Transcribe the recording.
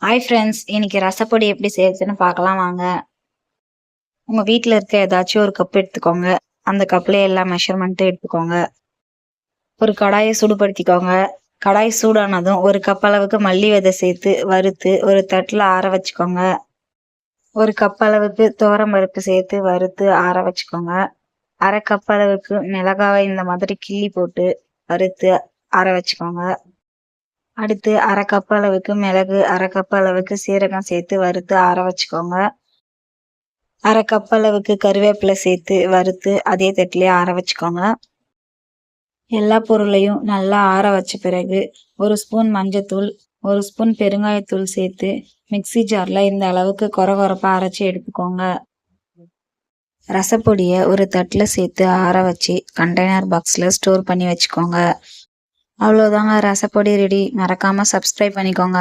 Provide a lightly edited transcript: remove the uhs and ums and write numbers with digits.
Hi friends, இன்னைக்கு ரசப்பொடி எப்படி செய்யறதுன்னு பார்க்கலாம் வாங்க. உங்க வீட்டில் இருக்க ஏதாச்சும் ஒரு கப் எடுத்துக்கோங்க. அந்த கப்லேயே எல்லா மெஷர்மெண்ட்டும் எடுத்துக்கோங்க. ஒரு கடாயை சூடுபடுத்திக்கோங்க. கடாய் சூடானதும் ஒரு கப் அளவுக்கு மல்லி விதை சேர்த்து வறுத்து ஒரு தட்டில் ஆற வச்சுக்கோங்க. ஒரு கப் அளவுக்கு துவரம் பருப்பு சேர்த்து வறுத்து ஆற வச்சுக்கோங்க. அரை கப் அளவுக்கு மிளகாவை இந்த மாதிரி கிள்ளி போட்டு வறுத்து ஆற வச்சுக்கோங்க. அடுத்து அரை கப் அளவுக்கு மிளகு, அரை கப் அளவுக்கு சீரகம் சேர்த்து வறுத்து ஆற வச்சுக்கோங்க. அரை கப் அளவுக்கு கருவேப்பிலை சேர்த்து வறுத்து அதே தட்டிலேயே ஆற வச்சுக்கோங்க. எல்லா பொருளையும் நல்லா ஆற வச்ச பிறகு 1 ஸ்பூன் மஞ்சத்தூள், 1 ஸ்பூன் பெருங்காயத்தூள் சேர்த்து மிக்ஸி ஜாரில் இந்த அளவுக்கு கொரகொரப்பாக அரைச்சி எடுத்துக்கோங்க. ரசப்பொடியை ஒரு தட்டில் சேர்த்து ஆற வச்சு கண்டெய்னர் பாக்ஸில் ஸ்டோர் பண்ணி வச்சுக்கோங்க. அவ்வளோதாங்க, ரசப்பொடி ரெடி. மறக்காமல் சப்ஸ்கிரைப் பண்ணிக்கோங்க.